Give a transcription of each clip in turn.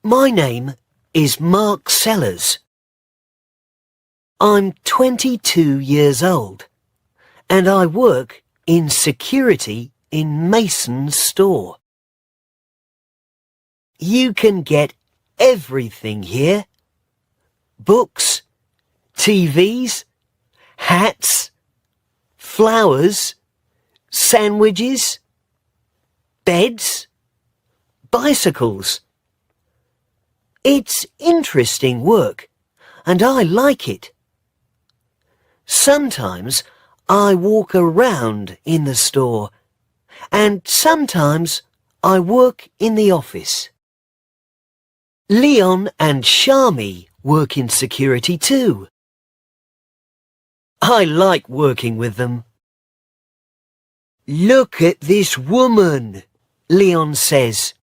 My name is Mark Sellers. I'm 22 years old and I work in security in Mason's store. You can get everything here. Books, TVs, hats, flowers, sandwiches, beds, bicycles. It's interesting work and I like it. Sometimes I walk around in the store and sometimes I work in the office. Leon and Shami work in security too. I like working with them. Look at this woman, Leon says.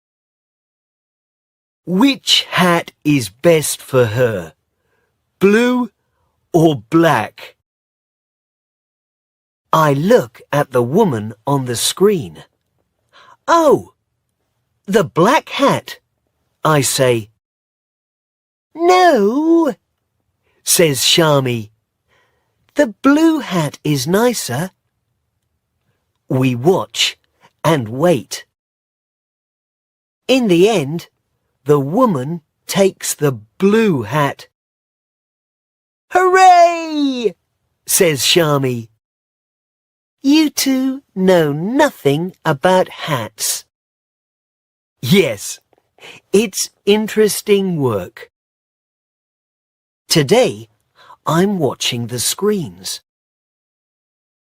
Which hat is best for her, blue or black? I look at the woman on the screen. Oh, the black hat, I say. No, says Shami. The blue hat is nicer. We watch and wait. In the end, the woman takes the blue hat. Hooray! Says Shami. You two know nothing about hats. Yes, it's interesting work. Today, I'm watching the screens.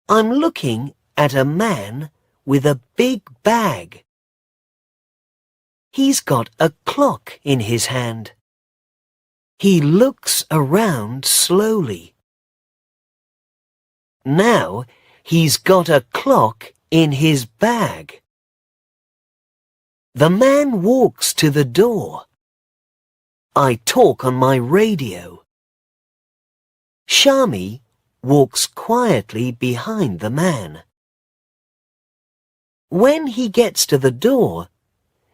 I'm looking at a man with a big bag. He's got a clock in his hand. He looks around slowly. Now he's got a clock in his bag. The man walks to the door. I talk on my radio. Shami walks quietly behind the man. When he gets to the door,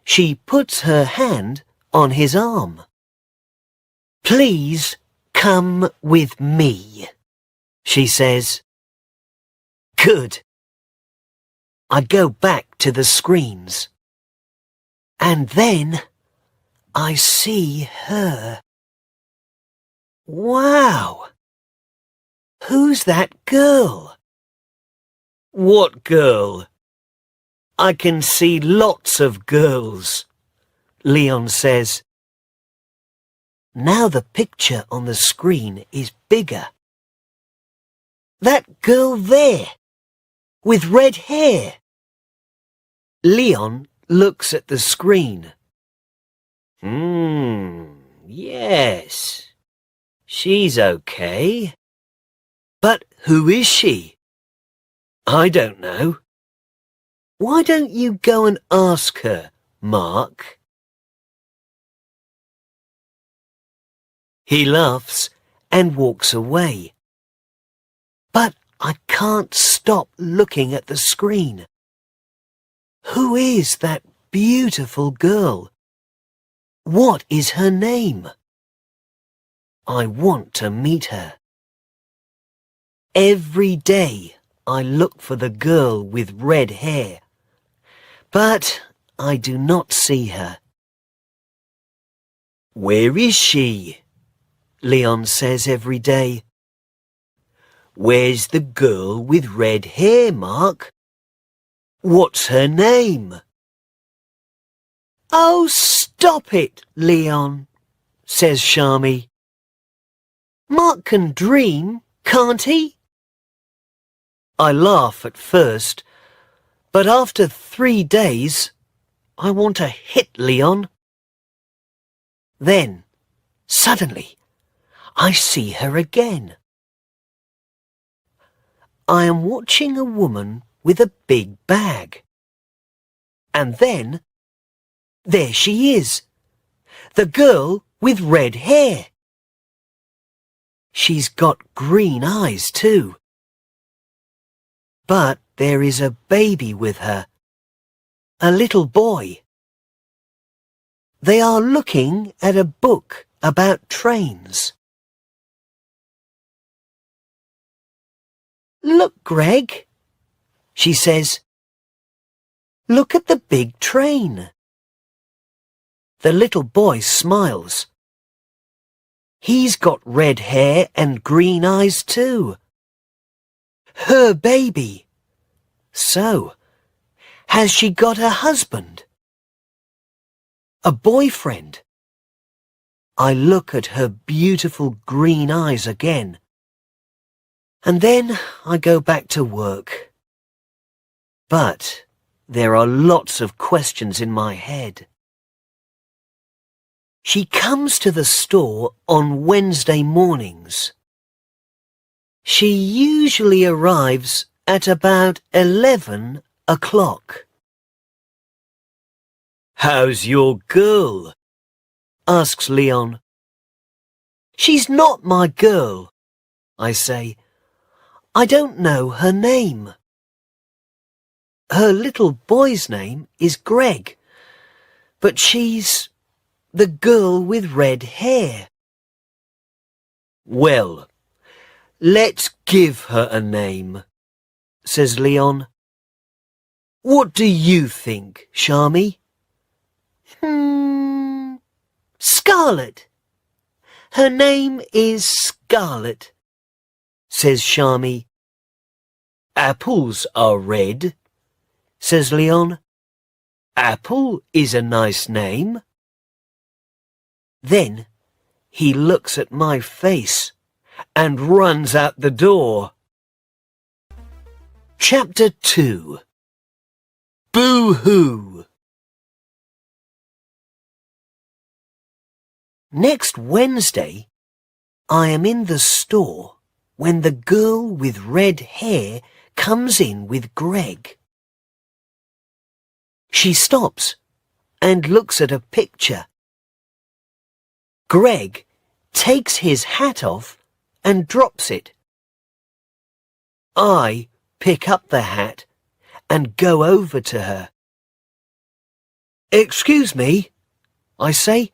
she puts her hand on his arm. Please come with me, she says. Good. I go back to the screens. And then I see her. Wow! Who's that girl? What girl? I can see lots of girls, Leon says. Now the picture on the screen is bigger. That girl there, with red hair. Leon looks at the screen. Yes. She's okay. But who is she? I don't know. Why don't you go and ask her, Mark? He laughs and walks away. But I can't stop looking at the screen. Who is that beautiful girl? What is her name? I want to meet her. Every day I look for the girl with red hair, but I do not see her. Where is she? Leon says every day. Where's the girl with red hair, Mark? What's her name? Oh, stop it, Leon, says Shami. Mark can dream, can't he? I laugh at first, but after 3 days, I want to hit Leon. Then, suddenly, I see her again. I am watching a woman with a big bag. And then, there she is, the girl with red hair. She's got green eyes too. But there is a baby with her, a little boy. They are looking at a book about trains. "Look, Greg," she says. "Look at the big train." The little boy smiles. He's got red hair and green eyes too. Her baby. So, has she got a husband? A boyfriend? I look at her beautiful green eyes again. And then I go back to work. But there are lots of questions in my head. She comes to the store on Wednesday mornings. She usually arrives at about 11 o'clock. "How's your girl?" asks Leon. "She's not my girl," I say. "I don't know her name." Her little boy's name is Greg, but she's the girl with red hair. "Well, let's give her a name," says Leon. "What do you think, Shami?" "Scarlet. Her name is Scarlet," says Shami. "Apples are red," says Leon. "Apple is a nice name." Then he looks at my face and runs out the door. Chapter 2. Boo-hoo. Next Wednesday, I am in the store when the girl with red hair comes in with Greg. She stops and looks at a picture. Greg takes his hat off and drops it. I pick up the hat and go over to her. "Excuse me," I say.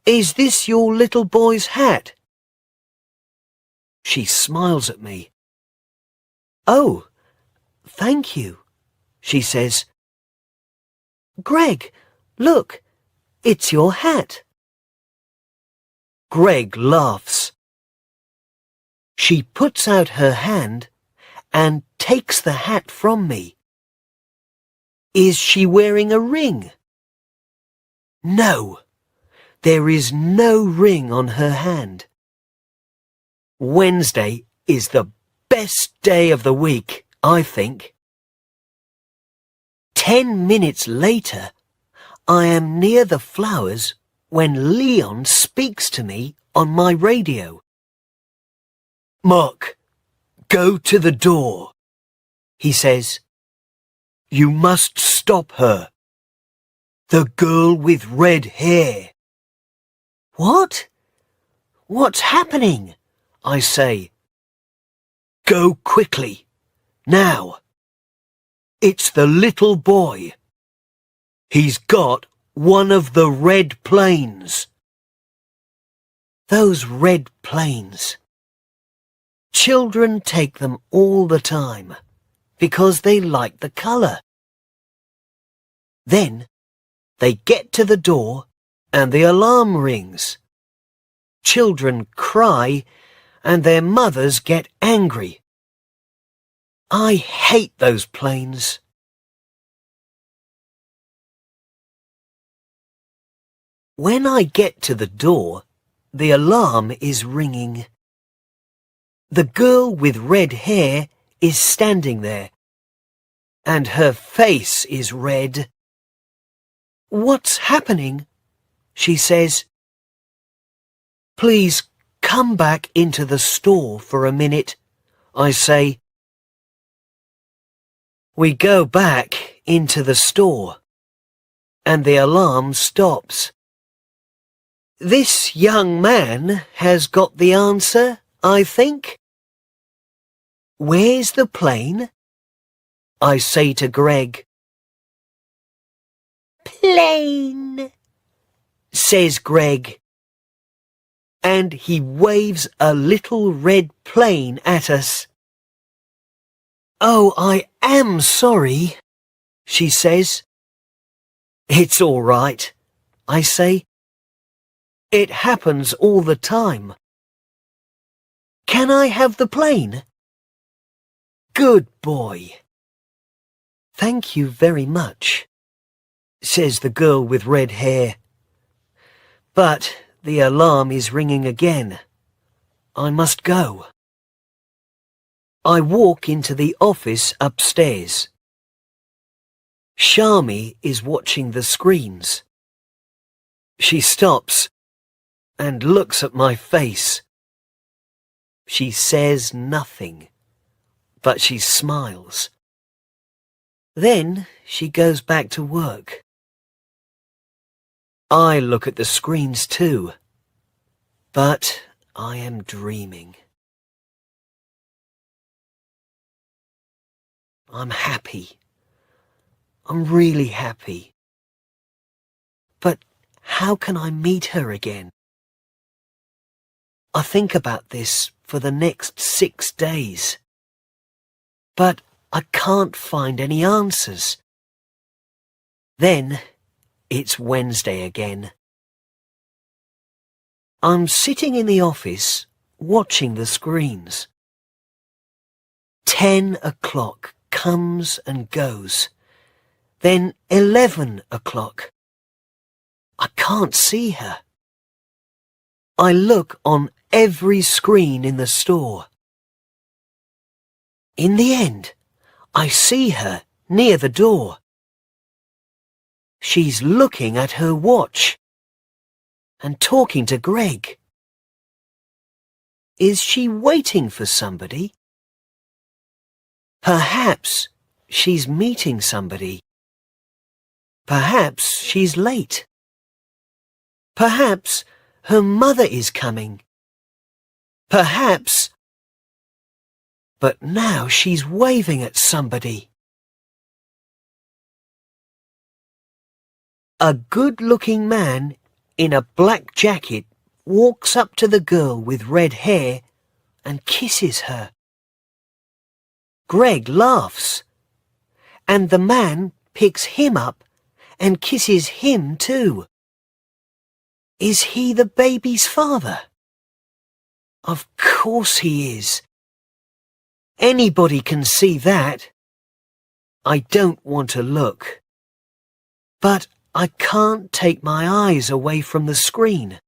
"Is this your little boy's hat?" She smiles at me. "Oh, thank you," she says. "Greg, look, it's your hat." Greg laughs. She puts out her hand and takes the hat from me. Is she wearing a ring? No, there is no ring on her hand. Wednesday is the best day of the week, I think. 10 minutes later, I am near the flowers when Leon speaks to me on my radio. "Mark, go to the door," he says. "You must stop her. The girl with red hair." "What? What's happening?" I say. "Go quickly, now. It's the little boy. He's got one of the red planes." Those red planes. Children take them all the time because they like the colour. Then they get to the door and the alarm rings. Children cry and their mothers get angry. I hate those planes. When I get to the door, the alarm is ringing. The girl with red hair is standing there, and her face is red. "What's happening?" she says. "Please come back into the store for a minute," I say. We go back into the store, and the alarm stops. This young man has got the answer, I think. "Where's the plane?" I say to Greg. "Plane," says Greg. And he waves a little red plane at us. Oh, I am sorry, she says. It's all right, I say. It happens all the time. Can I have the plane? Good boy. Thank you very much, says the girl with red hair. But the alarm is ringing again. I must go. I walk into the office upstairs. Shami is watching the screens. She stops and looks at my face. She says nothing, but she smiles. Then she goes back to work. I look at the screens too, but I am dreaming. I'm happy. I'm really happy. But how can I meet her again? I think about this for the next 6 days. But I can't find any answers. Then it's Wednesday again. I'm sitting in the office watching the screens. 10 o'clock comes and goes. Then 11 o'clock. I can't see her. I look on every screen in the store. In the end, I see her near the door. She's looking at her watch and talking to Greg. Is she waiting for somebody? Perhaps she's meeting somebody. Perhaps she's late. Perhaps her mother is coming. Perhaps... But now she's waving at somebody. A good-looking man in a black jacket walks up to the girl with red hair and kisses her. Greg laughs, and the man picks him up and kisses him too. Is he the baby's father? Of course he is. Anybody can see that. I don't want to look. But I can't take my eyes away from the screen.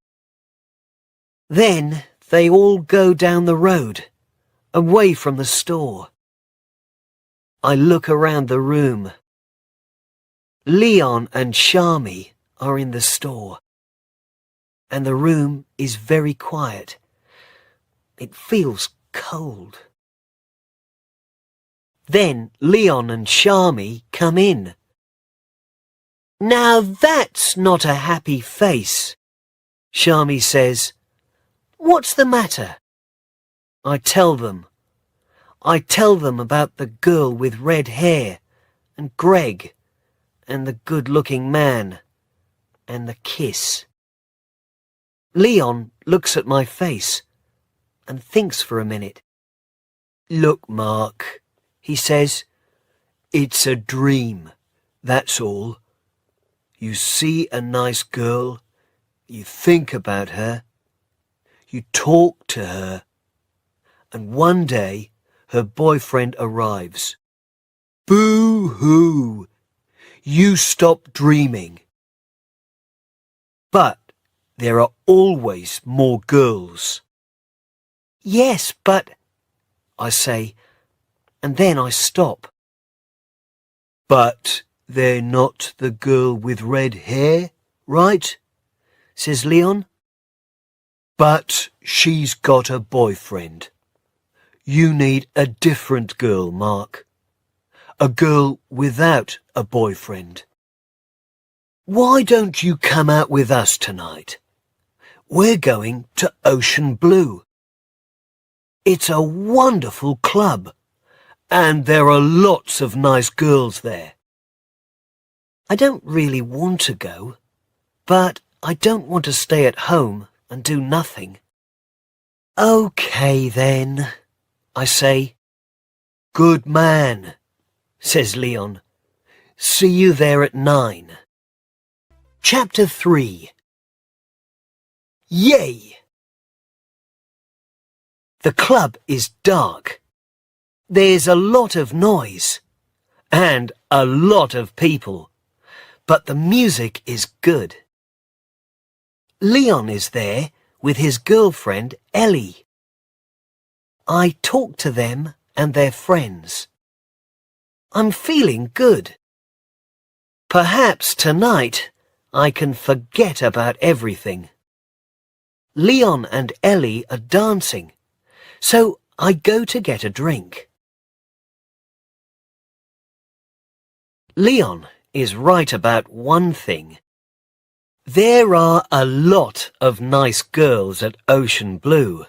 Then they all go down the road, away from the store. I look around the room. Leon and Shami are in the store, and the room is very quiet. It feels cold. Then Leon and Shami come in. Now that's not a happy face, Shami says. What's the matter? I tell them. I tell them about the girl with red hair, and Greg, and the good-looking man, and the kiss. Leon looks at my face and thinks for a minute. Look, Mark, he says, it's a dream, that's all. You see a nice girl, you think about her, you talk to her, and one day her boyfriend arrives. Boo-hoo! You stop dreaming. But there are always more girls. Yes, but... I say, and then I stop. But they're not the girl with red hair, right? Says Leon. But she's got a boyfriend. You need a different girl, Mark. A girl without a boyfriend. Why don't you come out with us tonight? We're going to Ocean Blue. It's a wonderful club, and there are lots of nice girls there. I don't really want to go, but I don't want to stay at home and do nothing. Okay then, I say. Good man, says Leon. See you there at 9. Chapter 3. Yay! The club is dark. There's a lot of noise and a lot of people, but the music is good. Leon is there with his girlfriend Ellie. I talk to them and their friends. I'm feeling good. Perhaps tonight I can forget about everything. Leon and Ellie are dancing, so I go to get a drink. Leon is right about one thing. There are a lot of nice girls at Ocean Blue.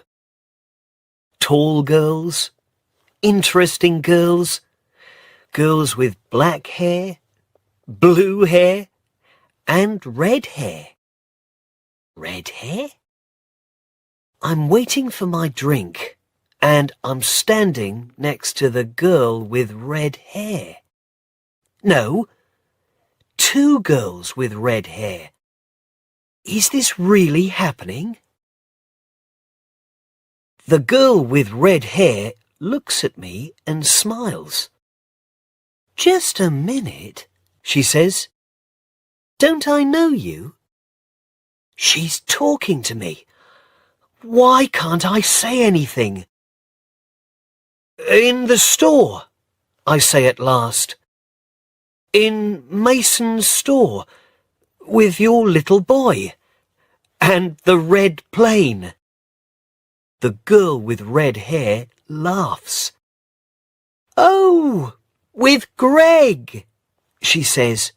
Tall girls, interesting girls, girls with black hair, blue hair, and red hair. Red hair? I'm waiting for my drink, and I'm standing next to the girl with red hair. No, 2 girls with red hair. Is this really happening? The girl with red hair looks at me and smiles. Just a minute, she says. Don't I know you? She's talking to me. Why can't I say anything? In the store, I say at last. In Mason's store, with your little boy, and the red plane. The girl with red hair laughs. Oh, with Greg, she says.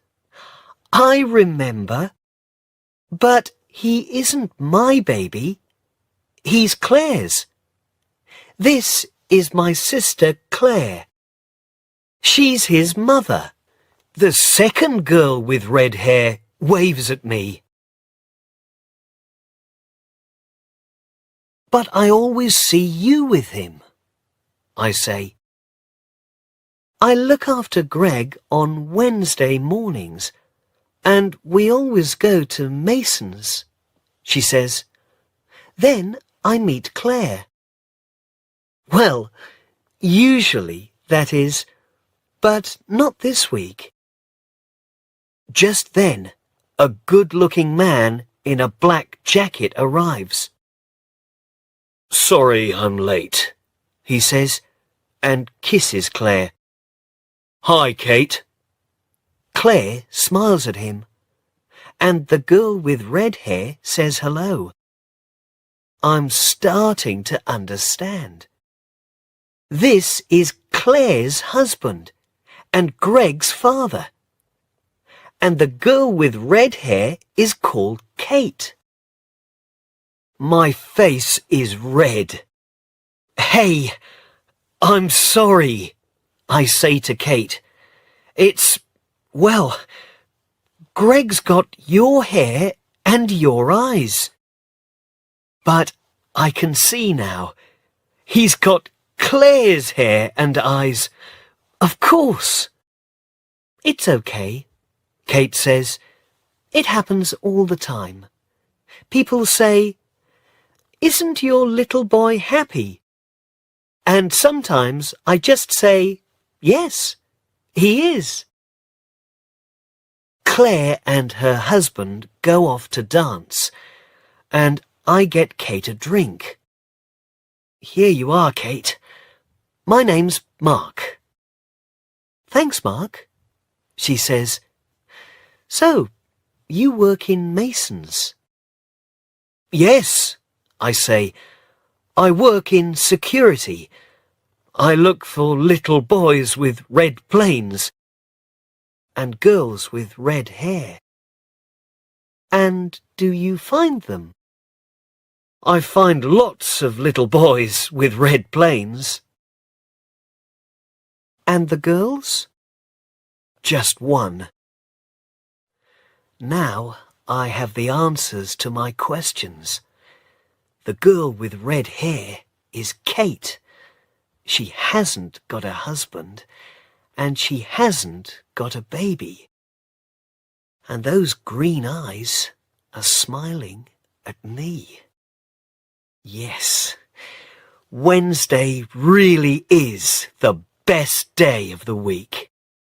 I remember. But he isn't my baby. He's Claire's. This is my sister Claire. She's his mother. The second girl with red hair waves at me. But I always see you with him, I say. I look after Greg on Wednesday mornings, and we always go to Mason's, she says. Then I meet Claire. Well, usually, that is, but not this week. Just then, a good-looking man in a black jacket arrives. Sorry I'm late, he says, and kisses Claire. Hi, Kate. Claire smiles at him, and the girl with red hair says hello. I'm starting to understand. This is Claire's husband and Greg's father. And the girl with red hair is called Kate. My face is red. Hey, I'm sorry, I say to Kate. Well, Greg's got your hair and your eyes. But I can see now. He's got Claire's hair and eyes. Of course. It's okay, Kate says. It happens all the time. People say, "Isn't your little boy happy?" And sometimes I just say, "Yes, he is." Claire and her husband go off to dance, and I get Kate a drink. Here you are, Kate. My name's Mark. Thanks, Mark, she says. So, you work in Mason's? Yes, I say. I work in security. I look for little boys with red planes and girls with red hair. And do you find them? I find lots of little boys with red planes. And the girls? Just one. Now I have the answers to my questions. The girl with red hair is Kate. She hasn't got a husband, and she hasn't got a baby. And those green eyes are smiling at me. Yes, Wednesday really is the best day of the week.